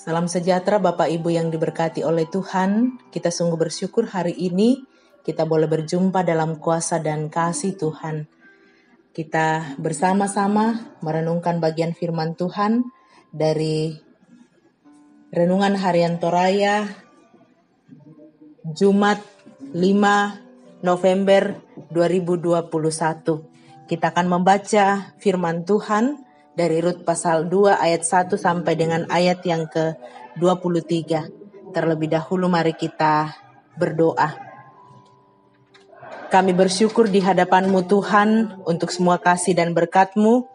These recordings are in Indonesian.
Salam sejahtera Bapak Ibu yang diberkati oleh Tuhan. Kita sungguh bersyukur hari ini kita boleh berjumpa dalam kuasa dan kasih Tuhan. Kita bersama-sama merenungkan bagian firman Tuhan dari Renungan Harian Toraya Jumat 5 November 2021. Kita akan membaca firman Tuhan dari Rut pasal 2 ayat 1 sampai dengan ayat yang ke-23. Terlebih dahulu mari kita berdoa. Kami bersyukur di hadapan-Mu Tuhan untuk semua kasih dan berkat-Mu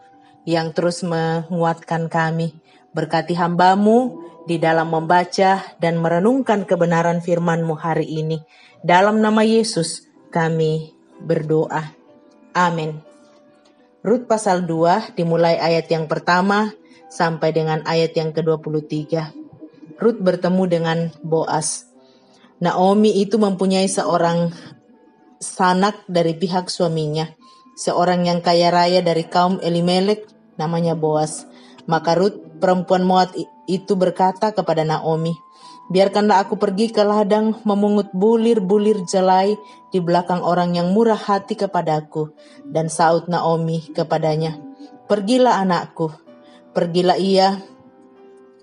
yang terus menguatkan kami. Berkati hamba-Mu di dalam membaca dan merenungkan kebenaran firman-Mu hari ini. Dalam nama Yesus kami berdoa. Amin. Rut pasal 2 dimulai ayat yang pertama sampai dengan ayat yang ke-23. Rut bertemu dengan Boas. Naomi itu mempunyai seorang sanak dari pihak suaminya, seorang yang kaya raya dari kaum Elimelek, namanya Boas. Maka Rut perempuan Moab itu berkata kepada Naomi, "Biarkanlah aku pergi ke ladang memungut bulir-bulir jelai di belakang orang yang murah hati kepadaku." Dan saut Naomi kepadanya, "Pergilah anakku." Pergilah ia,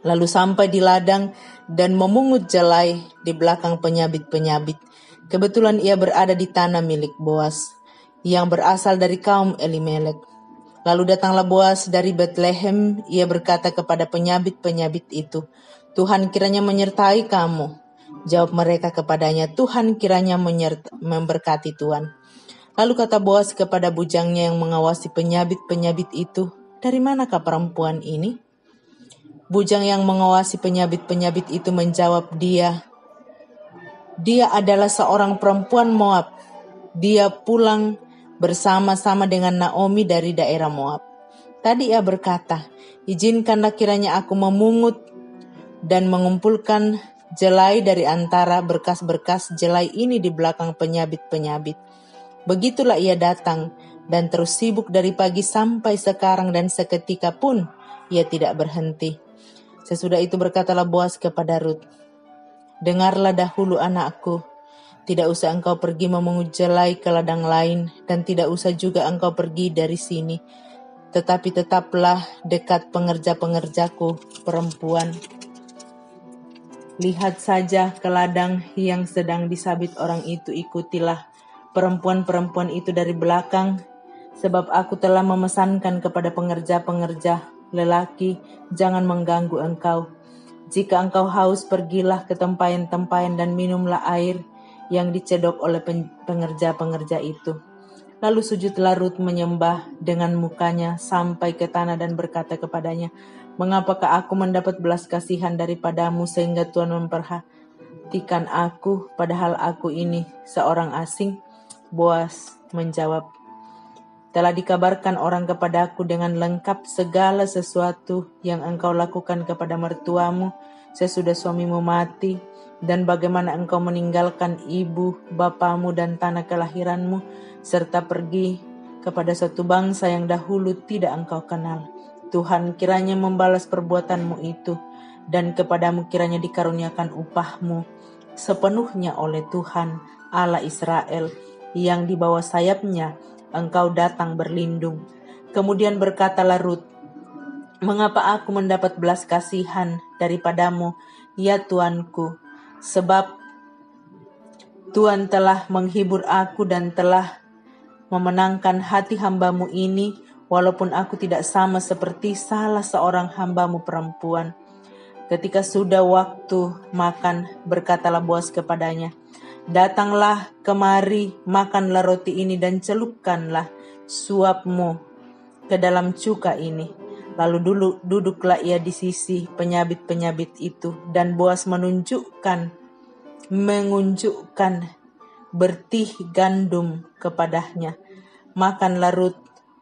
lalu sampai di ladang dan memungut jelai di belakang penyabit-penyabit. Kebetulan ia berada di tanah milik Boas, yang berasal dari kaum Elimelek. Lalu datanglah Boas dari Betlehem, ia berkata kepada penyabit-penyabit itu, "Tuhan kiranya menyertai kamu." Jawab mereka kepadanya, "Tuhan kiranya memberkati Tuhan." Lalu kata Boas kepada bujangnya yang mengawasi penyabit-penyabit itu, "Dari manakah perempuan ini?" Bujang yang mengawasi penyabit-penyabit itu menjawab, Dia adalah seorang perempuan Moab. Dia pulang bersama-sama dengan Naomi dari daerah Moab. Tadi ia berkata, "Izinkanlah kiranya aku memungut dan mengumpulkan jelai dari antara berkas-berkas jelai ini di belakang penyabit-penyabit." Begitulah ia datang dan terus sibuk dari pagi sampai sekarang, dan seketika pun ia tidak berhenti. Sesudah itu berkatalah Boas kepada Rut, "Dengarlah dahulu anakku, tidak usah engkau pergi memungut jelai ke ladang lain, dan tidak usah juga engkau pergi dari sini. Tetapi tetaplah dekat pengerja-pengerjaku perempuan. Lihat saja ke ladang yang sedang disabit orang itu, ikutilah perempuan-perempuan itu dari belakang, sebab aku telah memesankan kepada pengerja-pengerja lelaki, jangan mengganggu engkau. Jika engkau haus, pergilah ke tempayan-tempayan dan minumlah air yang dicedok oleh pengerja-pengerja itu." Lalu sujudlah Rut menyembah dengan mukanya sampai ke tanah dan berkata kepadanya, "Mengapakah aku mendapat belas kasihan daripadamu sehingga Tuhan memperhatikan aku, padahal aku ini seorang asing?" Boas menjawab, "Telah dikabarkan orang kepadaku dengan lengkap segala sesuatu yang engkau lakukan kepada mertuamu sesudah suamimu mati, dan bagaimana engkau meninggalkan ibu, bapamu dan tanah kelahiranmu, serta pergi kepada suatu bangsa yang dahulu tidak engkau kenal. Tuhan kiranya membalas perbuatanmu itu, dan kepadamu kiranya dikaruniakan upahmu sepenuhnya oleh Tuhan Allah Israel, yang di bawah sayapnya engkau datang berlindung." Kemudian berkatalah Rut, "Mengapa aku mendapat belas kasihan daripadamu, ya Tuanku? Sebab Tuhan telah menghibur aku dan telah memenangkan hati hambamu ini, walaupun aku tidak sama seperti salah seorang hambamu perempuan." Ketika sudah waktu makan, berkatalah Boas kepadanya, "Datanglah kemari, makanlah roti ini dan celupkanlah suapmu ke dalam cuka ini." Lalu duduklah ia di sisi penyabit-penyabit itu, dan Boas mengunjukkan bertih gandum kepadanya. Makanlah Rut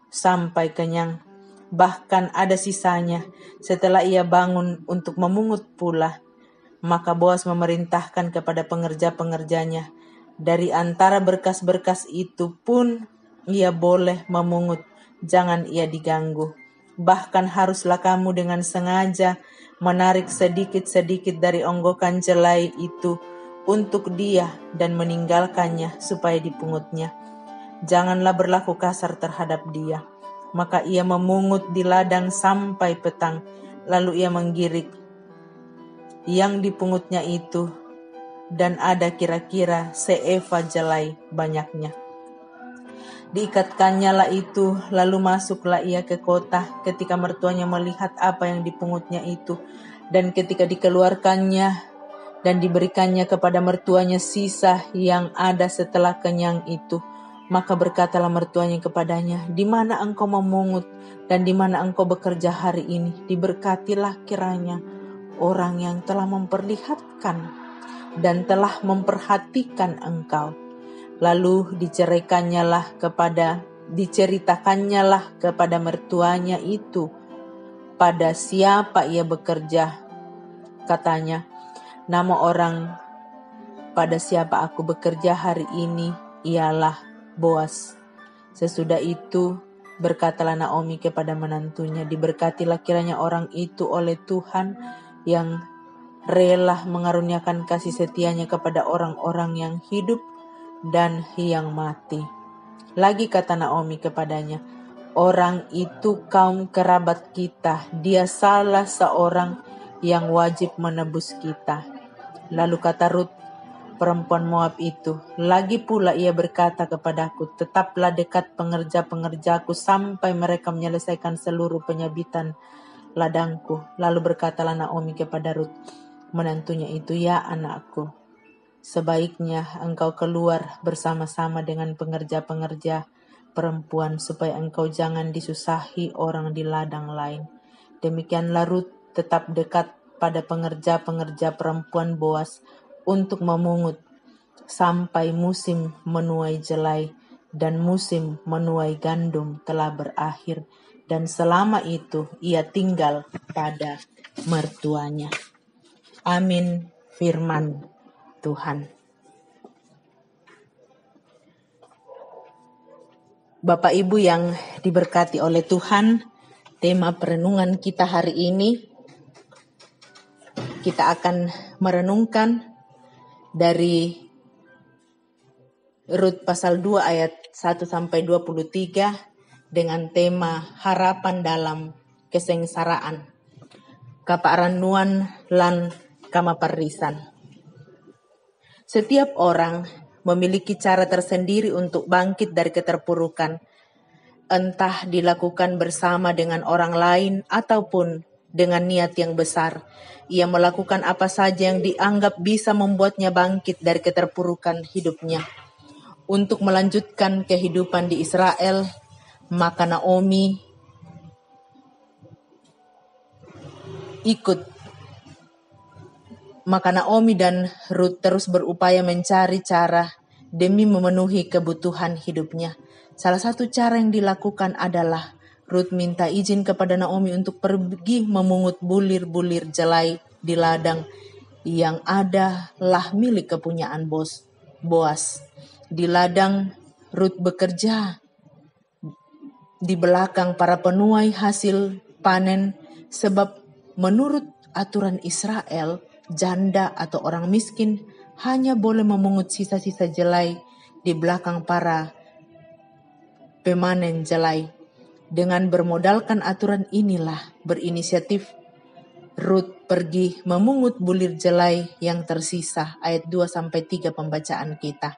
sampai kenyang, bahkan ada sisanya setelah ia bangun untuk memungut pula. Maka Boas memerintahkan kepada pengerja-pengerjanya, "Dari antara berkas-berkas itu pun ia boleh memungut, jangan ia diganggu. Bahkan haruslah kamu dengan sengaja menarik sedikit-sedikit dari onggokan jelai itu untuk dia dan meninggalkannya supaya dipungutnya. Janganlah berlaku kasar terhadap dia. Maka ia memungut di ladang sampai petang, lalu ia menggirik yang dipungutnya itu, dan ada kira-kira seeva jelai banyaknya. Diikatkannya lah itu, lalu masuklah ia ke kota ketika mertuanya melihat apa yang dipungutnya itu, dan ketika dikeluarkannya dan diberikannya kepada mertuanya sisa yang ada setelah kenyang itu, maka berkatalah mertuanya kepadanya, "Di mana engkau memungut dan di mana engkau bekerja hari ini? Diberkatilah kiranya orang yang telah memperlihatkan dan telah memperhatikan engkau." Lalu diceritakannya lah kepada mertuanya itu pada siapa ia bekerja. Katanya, "Nama orang pada siapa aku bekerja hari ini ialah Boas." Sesudah itu berkatalah Naomi kepada menantunya, "Diberkatilah kiranya orang itu oleh Tuhan yang rela mengaruniakan kasih setianya kepada orang-orang yang hidup dan yang mati." Lagi kata Naomi kepadanya, "Orang itu kaum kerabat kita, dia salah seorang yang wajib menebus kita." Lalu kata Rut, perempuan Moab itu, "Lagi pula ia berkata kepadaku, tetaplah dekat pengerja-pengerjaku sampai mereka menyelesaikan seluruh penyabitan ladangku." Lalu berkatalah Naomi kepada Rut, menantunya itu, "Ya anakku, sebaiknya engkau keluar bersama-sama dengan pengerja-pengerja perempuan supaya engkau jangan disusahi orang di ladang lain." Demikianlah Rut tetap dekat pada pengerja-pengerja perempuan Boas untuk memungut sampai musim menuai jelai dan musim menuai gandum telah berakhir, dan selama itu ia tinggal pada mertuanya. Amin. Firman Tuhan. Bapak Ibu yang diberkati oleh Tuhan, tema perenungan kita hari ini, kita akan merenungkan dari Rut pasal 2 ayat 1-23 dengan tema harapan dalam kesengsaraan. Kaparanuan lan kamaparisan. Setiap orang memiliki cara tersendiri untuk bangkit dari keterpurukan, entah dilakukan bersama dengan orang lain ataupun dengan niat yang besar. Ia melakukan apa saja yang dianggap bisa membuatnya bangkit dari keterpurukan hidupnya. Untuk melanjutkan kehidupan di Israel, maka Naomi dan Rut terus berupaya mencari cara demi memenuhi kebutuhan hidupnya. Salah satu cara yang dilakukan adalah Rut minta izin kepada Naomi untuk pergi memungut bulir-bulir jelai di ladang yang adalah milik kepunyaan Boas. Di ladang Rut bekerja di belakang para penuai hasil panen, sebab menurut aturan Israel, janda atau orang miskin hanya boleh memungut sisa-sisa jelai di belakang para pemanen jelai. Dengan bermodalkan aturan inilah berinisiatif Rut pergi memungut bulir jelai yang tersisa. Ayat 2-3 pembacaan kita.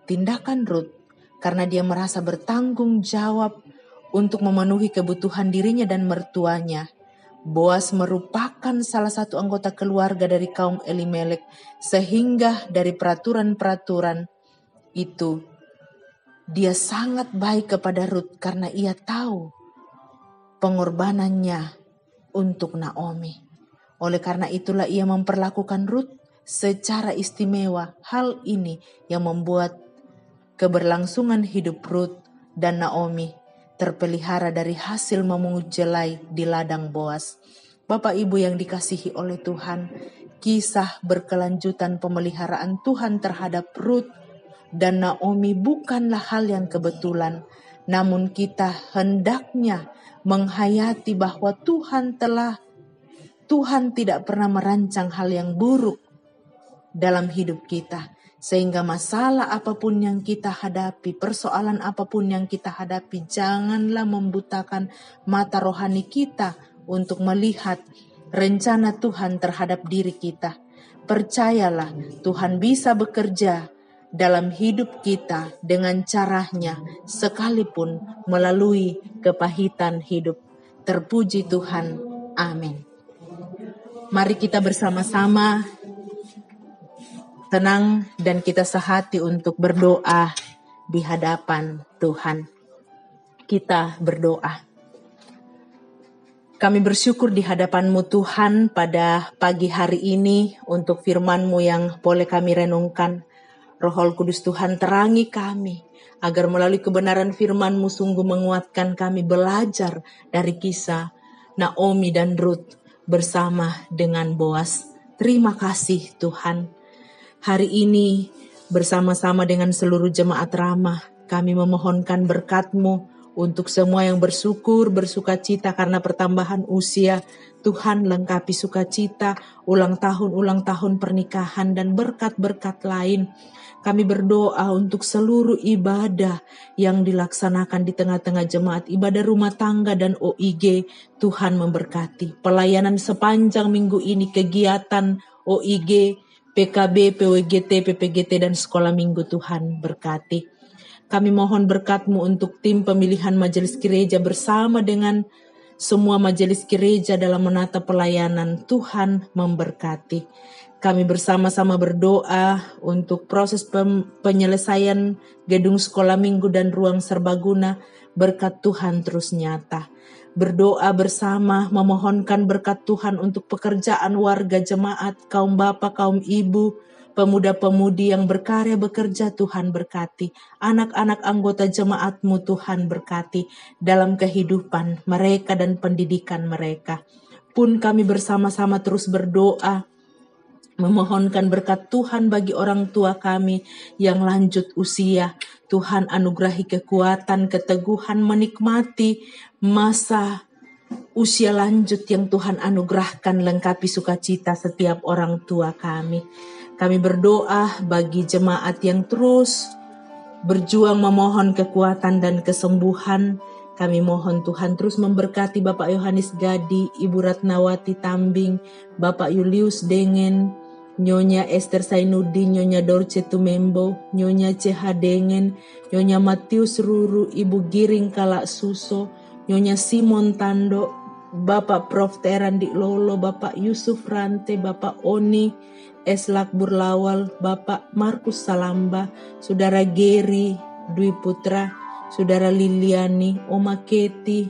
Tindakan Rut karena dia merasa bertanggung jawab untuk memenuhi kebutuhan dirinya dan mertuanya. Boas merupakan salah satu anggota keluarga dari kaum Elimelek, sehingga dari peraturan-peraturan itu dia sangat baik kepada Rut karena ia tahu pengorbanannya untuk Naomi. Oleh karena itulah ia memperlakukan Rut secara istimewa. Hal ini yang membuat keberlangsungan hidup Rut dan Naomi terpelihara dari hasil memungut jelai di ladang Boas. Bapak Ibu yang dikasihi oleh Tuhan, kisah berkelanjutan pemeliharaan Tuhan terhadap Rut dan Naomi bukanlah hal yang kebetulan, namun kita hendaknya menghayati bahwa Tuhan Tuhan tidak pernah merancang hal yang buruk dalam hidup kita. Sehingga masalah apapun yang kita hadapi, persoalan apapun yang kita hadapi, janganlah membutakan mata rohani kita untuk melihat rencana Tuhan terhadap diri kita. Percayalah, Tuhan bisa bekerja dalam hidup kita dengan caranya, sekalipun melalui kepahitan hidup. Terpuji Tuhan. Amin. Mari kita bersama-sama tenang dan kita sehati untuk berdoa di hadapan Tuhan. Kita berdoa. Kami bersyukur di hadapan-Mu Tuhan pada pagi hari ini untuk firman-Mu yang boleh kami renungkan. Roh Kudus Tuhan terangi kami agar melalui kebenaran firman-Mu sungguh menguatkan kami belajar dari kisah Naomi dan Ruth bersama dengan Boas. Terima kasih Tuhan. Hari ini bersama-sama dengan seluruh jemaat Ramah, kami memohonkan berkat-Mu untuk semua yang bersyukur, bersukacita karena pertambahan usia. Tuhan lengkapi sukacita, ulang tahun pernikahan dan berkat-berkat lain. Kami berdoa untuk seluruh ibadah yang dilaksanakan di tengah-tengah jemaat, ibadah rumah tangga dan OIG. Tuhan memberkati pelayanan sepanjang minggu ini, kegiatan OIG, PKB, PWGT, PPGT, dan sekolah minggu. Tuhan berkati. Kami mohon berkat-Mu untuk tim pemilihan majelis gereja bersama dengan semua majelis gereja dalam menata pelayanan. Tuhan memberkati. Kami bersama-sama berdoa untuk proses penyelesaian gedung sekolah minggu dan ruang serbaguna. Berkat Tuhan terus nyata. Berdoa bersama memohonkan berkat Tuhan untuk pekerjaan warga jemaat, kaum bapak, kaum ibu, pemuda-pemudi yang berkarya bekerja. Tuhan berkati. Anak-anak anggota jemaat-Mu Tuhan berkati dalam kehidupan mereka dan pendidikan mereka. Pun kami bersama-sama terus berdoa memohonkan berkat Tuhan bagi orang tua kami yang lanjut usia. Tuhan anugerahi kekuatan, keteguhan menikmati masa usia lanjut yang Tuhan anugerahkan, lengkapi sukacita setiap orang tua kami. Kami berdoa bagi jemaat yang terus berjuang memohon kekuatan dan kesembuhan. Kami mohon Tuhan terus memberkati Bapak Yohanes Gadi, Ibu Ratnawati Tambing, Bapak Julius Dengen, Nyonya Esther Sainuddin, Nyonya Dorce Tumembo, Nyonya CH Dengen, Nyonya Matius Ruru, Ibu Giring Kalak Suso, Nyonya Simon Tando, Bapak Prof. Terandi Lolo, Bapak Yusuf Rante, Bapak Oni Eslak Burlawal, Bapak Markus Salamba, Saudara Geri Dwi Putra, Saudara Liliani, Oma Keti,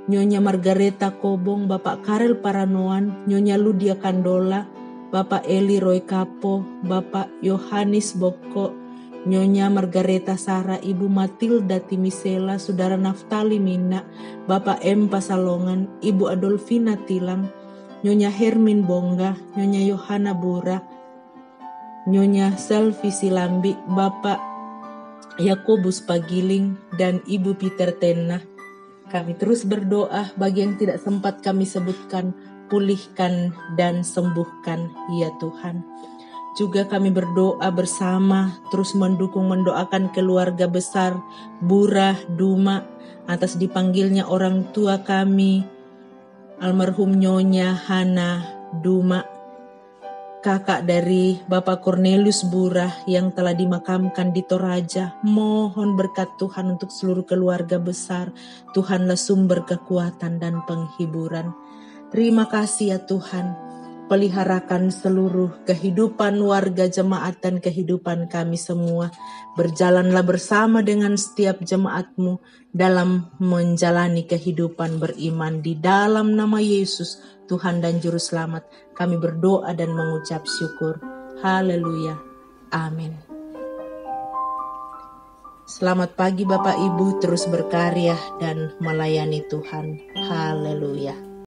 Nyonya Margareta Kobong, Bapak Karel Paranoan, Nyonya Ludia Kandola, Bapak Eli Roy Kapo, Bapak Yohanes Boko, Nyonya Margareta Sara, Ibu Matilda Timisela, Saudara Naftali Mina, Bapak M. Pasalongan, Ibu Adolfina Tilang, Nyonya Hermin Bongga, Nyonya Yohana Bura, Nyonya Selvi Silambi, Bapak Yakobus Pagiling, dan Ibu Peter Tenah. Kami terus berdoa bagi yang tidak sempat kami sebutkan, pulihkan dan sembuhkan ya Tuhan. Juga kami berdoa bersama terus mendoakan keluarga besar Bura Duma atas dipanggilnya orang tua kami almarhum Nyonya Hana Duma, kakak dari Bapak Cornelius Bura yang telah dimakamkan di Toraja. Mohon berkat Tuhan untuk seluruh keluarga besar. Tuhanlah sumber kekuatan dan penghiburan. Terima kasih ya Tuhan, peliharakan seluruh kehidupan warga jemaat dan kehidupan kami semua. Berjalanlah bersama dengan setiap jemaat-Mu dalam menjalani kehidupan beriman. Di dalam nama Yesus, Tuhan dan Juru Selamat, kami berdoa dan mengucap syukur. Haleluya. Amin. Selamat pagi Bapak Ibu, terus berkarya dan melayani Tuhan. Haleluya.